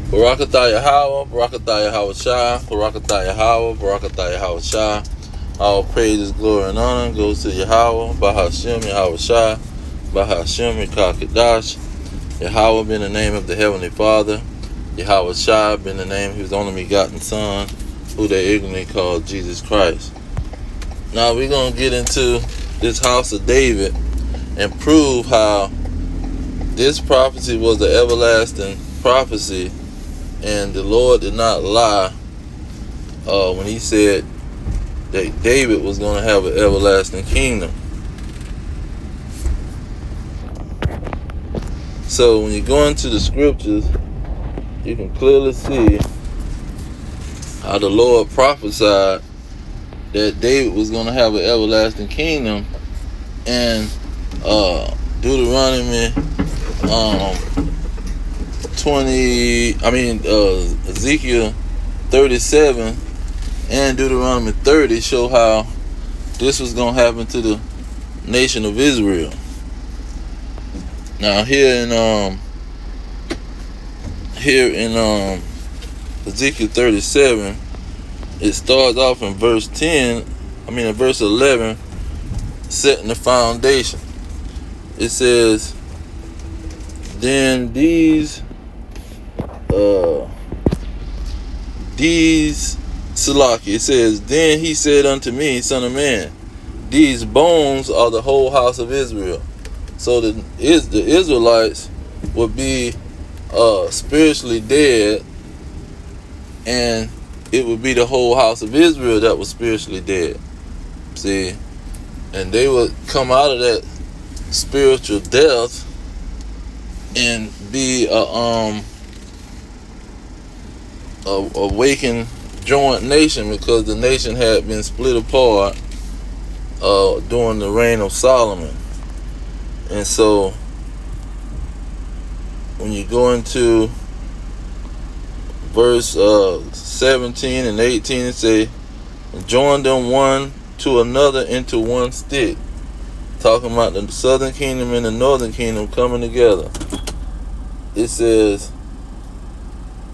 Barakatah Yahweh, Barakatah Yahweh Shai, Barakatah Yahweh, Barakatah Yahweh Shai. All praises, glory, and honor goes to Yahweh, Bahashem, Yahweh Shai, Bahashem, Yikah Yahweh being the name of the Heavenly Father, Yahweh Shai being the name of His only begotten Son, who they ignorantly call Jesus Christ. Now we're going to get into this house of David and prove how this prophecy was the everlasting prophecy, and the Lord did not lie when He said that David was going to have an everlasting kingdom. So when you go into the scriptures, you can clearly see how the Lord prophesied that David was going to have an everlasting kingdom. And Deuteronomy Ezekiel 37 and Deuteronomy 30 show how this was going to happen to the nation of Israel. Now here in Ezekiel 37, it starts off in verse 11, setting the foundation. It says, then these Salaki, it says, then he said unto me, son of man, these bones are the whole house of Israel. So the Israelites would be spiritually dead, and it would be the whole house of Israel that was spiritually dead. See, and they would come out of that spiritual death and be a awakened joint nation, because the nation had been split apart during the reign of Solomon. And so when you go into verse 17 and 18, it say, join them one to another into one stick. Talking about the southern kingdom and the northern kingdom coming together. It says,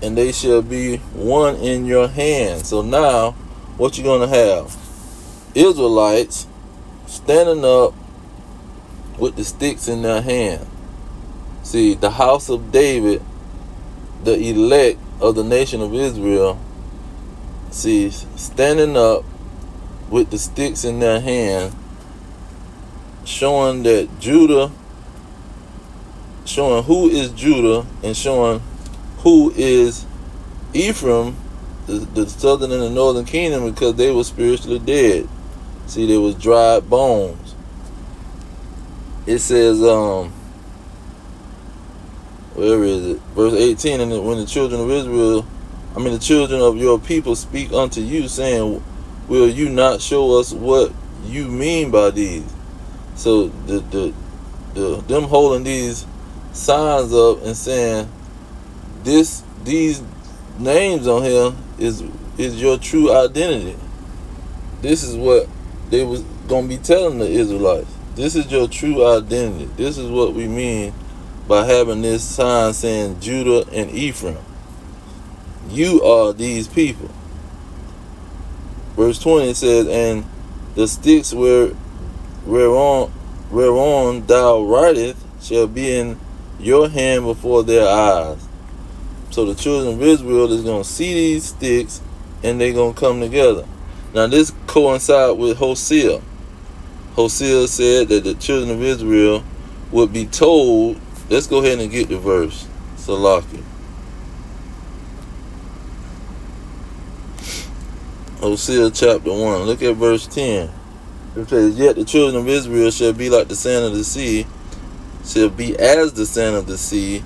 and they shall be one in your hand. So now, what you're going to have? Israelites standing up with the sticks in their hand. See, the house of David, the elect of the nation of Israel, see, standing up with the sticks in their hand, showing that Judah, showing who is Judah and showing who is Ephraim, the southern and the northern kingdom, because they were spiritually dead. See, there was dried bones. It says, where is it? Verse 18, and when the children of Israel, the children of your people speak unto you, saying, will you not show us what you mean by these? So them holding these signs up and saying, these names on here is your true identity. This is what they was gonna be telling the Israelites. This is your true identity. This is what we mean by having this sign saying Judah and Ephraim. You are these people. Verse 20 says, and the sticks whereon thou writest shall be in your hand before their eyes. So the children of Israel is going to see these sticks and they're going to come together. Now this coincides with Hosea. Hosea said that the children of Israel would be told, let's go ahead and get the verse, Salaki. Hosea chapter 1, look at verse 10. It says, yet the children of Israel shall be like the sand of the sea, shall be as the sand of the sea,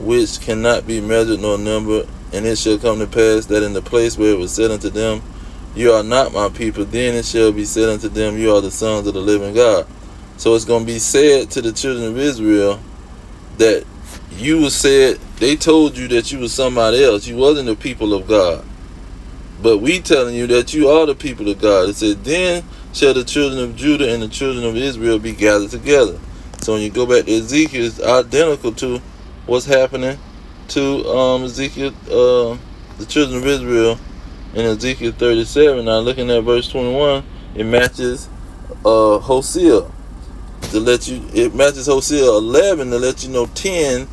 which cannot be measured nor numbered. And it shall come to pass that in the place where it was said unto them, you are not my people, then it shall be said unto them, you are the sons of the living God. So it's going to be said to the children of Israel that you was said, they told you that you was somebody else. You wasn't the people of God. But we telling you that you are the people of God. It said, then shall the children of Judah and the children of Israel be gathered together. So when you go back to Ezekiel, it's identical to what's happening to Ezekiel, the children of Israel in Ezekiel 37. Now looking at verse 21, it matches Hosea it matches Hosea 11 to let you know 10.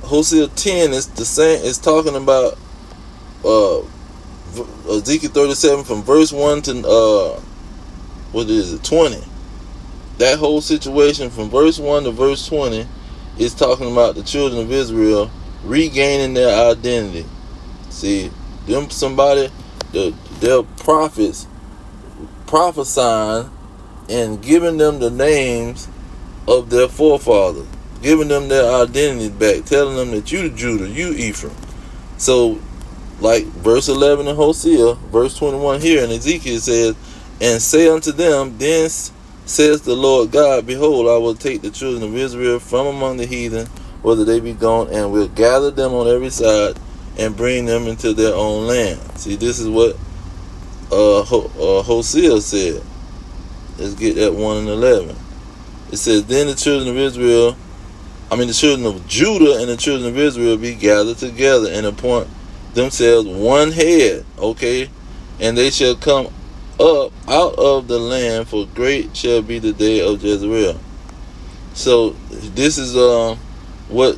Hosea 10 is the same. It's talking about Ezekiel 37 from verse 1 to 20. That whole situation from verse 1 to verse 20 is talking about the children of Israel regaining their identity. See, their prophets prophesying and giving them the names of their forefathers, giving them their identity back, telling them that you Judah, you Ephraim. So, like verse 11 in Hosea, verse 21 here in Ezekiel says, and say unto them, then says the Lord God, behold, I will take the children of Israel from among the heathen, whether they be gone, and will gather them on every side, and bring them into their own land. See, this is what Hosea said. Let's get that 1 and 11. It says, then the children of Judah and the children of Israel be gathered together and appoint themselves one head, okay? And they shall come up out of the land, for great shall be the day of Jezreel. So this is what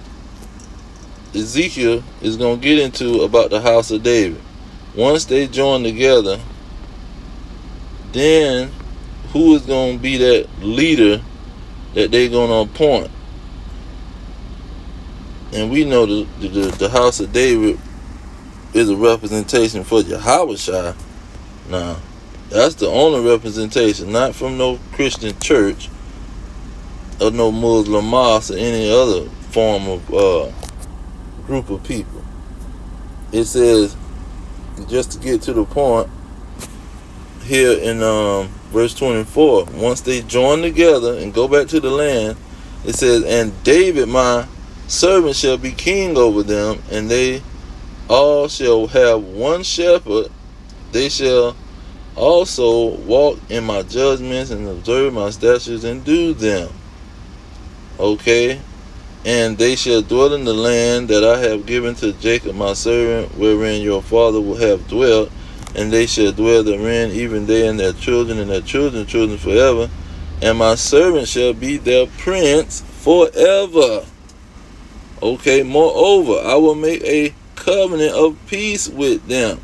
Ezekiel is going to get into about the house of David. Once they join together, then who is going to be that leader that they're going to appoint? And we know the house of David is a representation for Yahushua. Now, that's the only representation, not from no Christian church or no Muslim mosque or any other form of group of people. It says, just to get to the point, here in verse 24, once they join together and go back to the land, it says, and David my servant shall be king over them, and they all shall have one shepherd. They shall also walk in my judgments and observe my statutes and do them. Okay? And they shall dwell in the land that I have given to Jacob my servant, wherein your father will have dwelt, and they shall dwell therein, even they and their children and their children's children forever. And my servant shall be their prince forever. Okay, moreover, I will make a covenant of peace with them,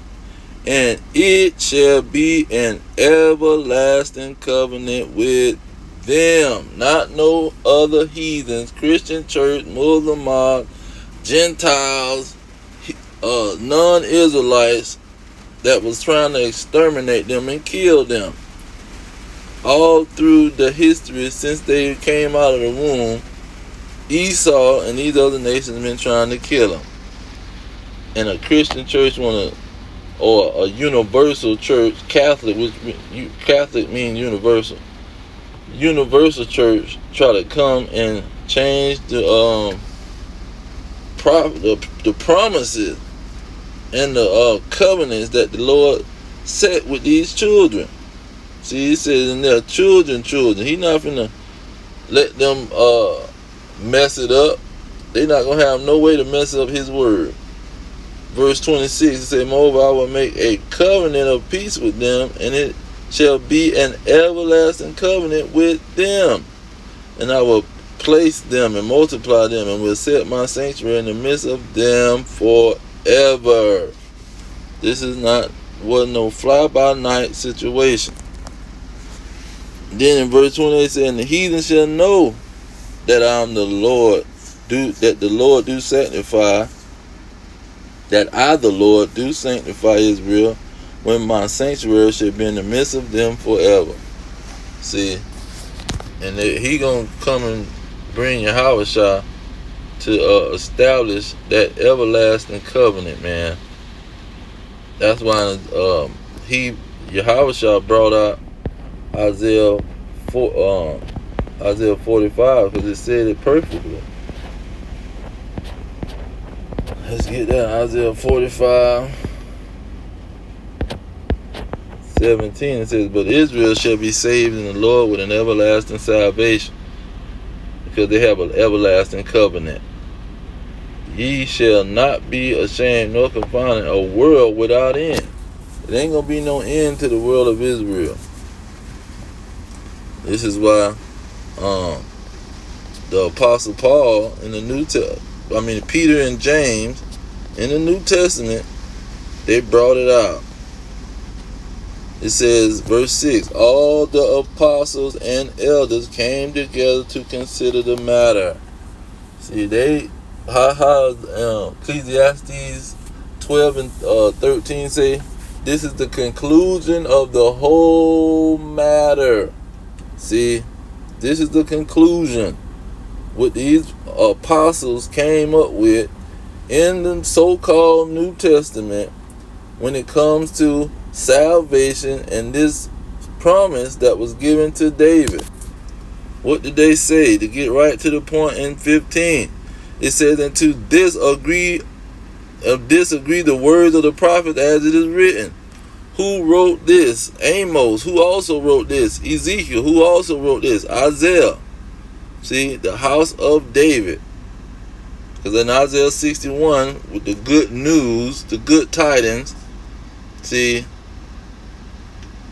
and it shall be an everlasting covenant with them. Not no other heathens, Christian church, Muslim mob, Gentiles, non-Israelites that was trying to exterminate them and kill them. All through the history since they came out of the womb, Esau and these other nations have been trying to kill them. And a Christian church or a universal church, Catholic, which Catholic means universal. Universal church try to come and change the promises and the covenants that the Lord set with these children. See, he says in their children. He's not finna let them mess it up. They're not gonna have no way to mess up his word. Verse 26, it says, moreover, I will make a covenant of peace with them, and it shall be an everlasting covenant with them. And I will place them and multiply them, and will set my sanctuary in the midst of them forever. This wasn't no fly-by-night situation. Then in verse 28 it says, and the heathen shall know that I am the Lord, that the Lord do sanctify, that I the Lord do sanctify Israel, when my sanctuary shall be in the midst of them forever. See, and he gonna come and bring Yahushua to establish that everlasting covenant, man. That's why Yahushua brought out Isaiah 45, because it said it perfectly. Let's get that. Isaiah 45, 17. It says, but Israel shall be saved in the Lord with an everlasting salvation, because they have an everlasting covenant. ye shall not be ashamed nor confounded, a world without end. It ain't gonna be no end to the world of Israel. This is why the Apostle Paul in the Peter and James in the New Testament, they brought it out. It says, verse 6, all the apostles and elders came together to consider the matter. See, Ecclesiastes 12 and 13 say, this is the conclusion of the whole matter. See, this is the conclusion what these apostles came up with in the so-called New Testament when it comes to salvation and this promise that was given to David. What did they say? To get right to the point in 15, it says, and to disagree the words of the prophet as it is written. Who wrote this? Amos, who also wrote this. Ezekiel, who also wrote this. Isaiah. See, the house of David. Because in Isaiah 61, with the good news, the good tidings, see,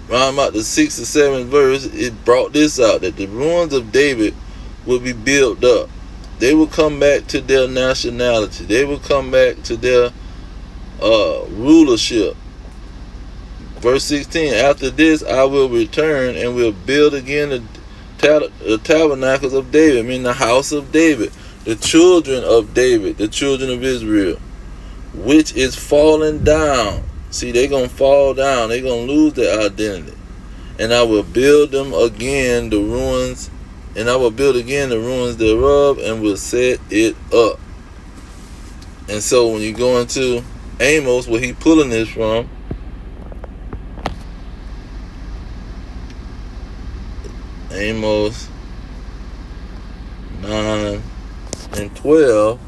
around about the 6th or 7th verse, it brought this out, that the ruins of David would be built up. They would come back to their nationality. They would come back to their rulership. Verse 16, after this I will return and will build again the tabernacles of David, meaning the house of David, the children of David, the children of Israel, which is falling down. See, they're going to fall down. They're going to lose their identity. And I will build them again, the ruins, and I will build again the ruins thereof, and will set it up. And so when you go into Amos, where he pulling this from, Amos 9 and 12,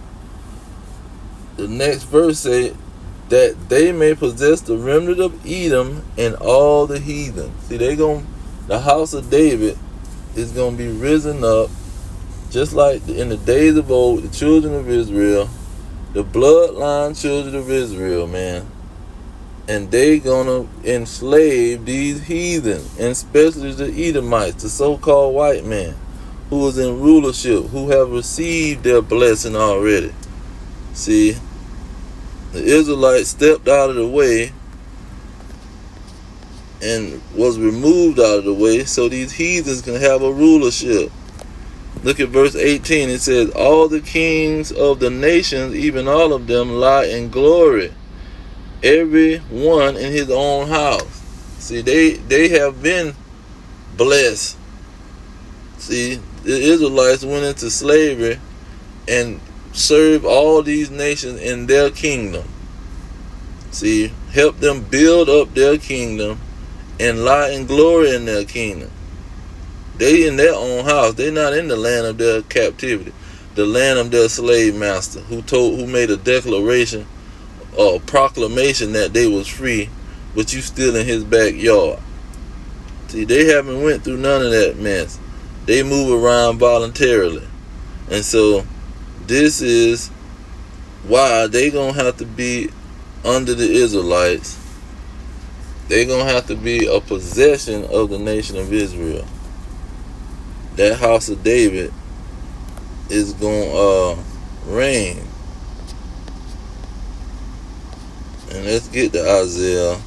the next verse say that they may possess the remnant of Edom and all the heathen. See, the house of David is going to be risen up just like in the days of old, the children of Israel, the bloodline children of Israel, man. And they gonna enslave these heathen, and especially the Edomites, the so-called white man, who was in rulership, who have received their blessing already. See, the Israelites stepped out of the way and was removed out of the way so these heathens can have a rulership. Look at verse 18. It says, all the kings of the nations, even all of them, lie in glory, every one in his own house. See, they have been blessed. See, the Israelites went into slavery and served all these nations in their kingdom. See, help them build up their kingdom and lie in glory in their kingdom. They in their own house. They're not in the land of their captivity, the land of their slave master, who made a declaration or proclamation that they was free, but you still in his backyard. See, they haven't went through none of that mess. They move around voluntarily. And so this is why they gonna have to be under the Israelites. They gonna have to be a possession of the nation of Israel. That house of David is gonna reign. And let's get to Isaiah.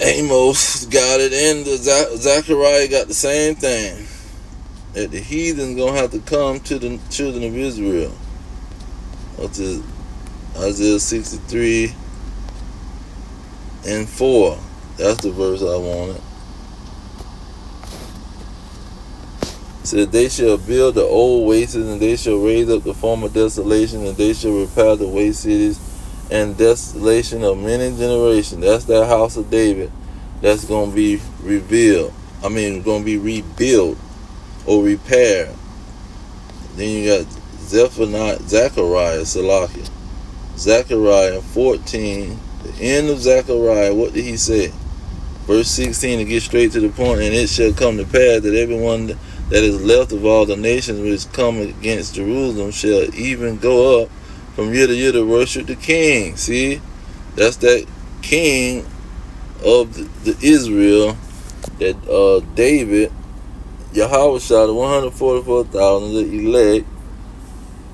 Amos got it, and Zechariah got the same thing. That the heathen's gonna have to come to the children of Israel. Which is Isaiah 63 and 4. That's the verse I wanted. It said, they shall build the old wastes, and they shall raise up the former desolation, and they shall repair the waste cities and desolation of many generations. That's that house of David that's going to be revealed. Going to be rebuilt or repaired. Then you got Zechariah 14, the end of Zechariah. What did he say? Verse 16, to get straight to the point, and it shall come to pass that everyone that is left of all the nations which come against Jerusalem shall even go up from year to year to worship the king. See, that's that king of the Israel, that David, Yahweh shot the 144,000, the elect,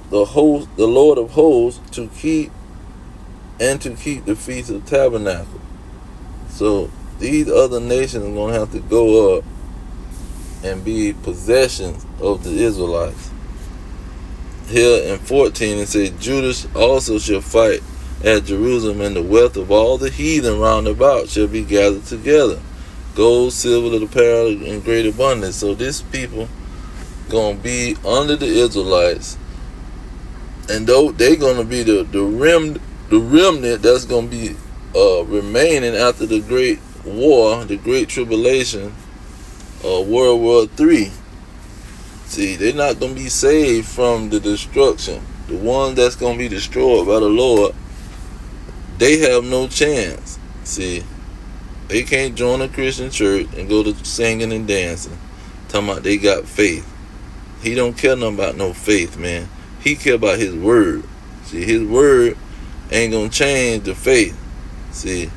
the Lord of hosts, to keep the Feast of Tabernacle. So these other nations are going to have to go up and be possessions of the Israelites. Here in 14 it says, Judas also shall fight at Jerusalem, and the wealth of all the heathen round about shall be gathered together, gold, silver, apparel in great abundance. So this people gonna be under the Israelites, and though they gonna be the remnant that's gonna be remaining after the great war, the great tribulation, World War III. See, they're not gonna be saved from the destruction. The ones that's gonna be destroyed by the Lord, they have no chance. See, they can't join a Christian church and go to singing and dancing, talking about they got faith. He don't care nothing about no faith, man. He care about his word. See, his word ain't gonna change the faith. See,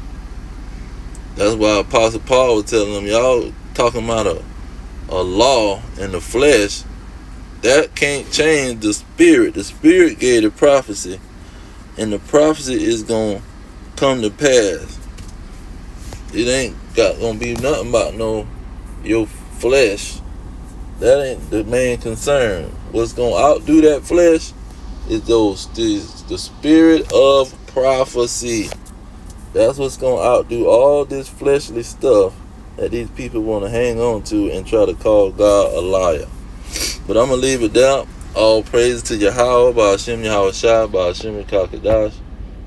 that's why Apostle Paul was telling them, y'all talking about a law in the flesh, that can't change the spirit. The spirit gave the prophecy, and the prophecy is gonna come to pass. It ain't gonna be nothing about your flesh. That ain't the main concern. What's gonna outdo that flesh is the spirit of prophecy. That's what's gonna outdo all this fleshly stuff that these people want to hang on to and try to call God a liar. But I'm gonna leave it there. All praise to Yahweh, Ba'ashem Yahweh Shai, Ba'ashem Kakadash.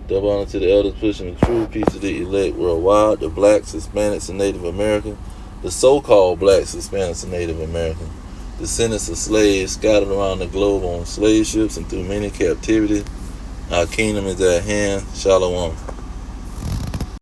Double honor to the elders pushing the truth. Peace to the elect worldwide, the blacks, Hispanics, and Native Americans, the so-called blacks, Hispanics, and Native Americans, descendants of slaves scattered around the globe on slave ships and through many captivities. Our kingdom is at hand. Shalom.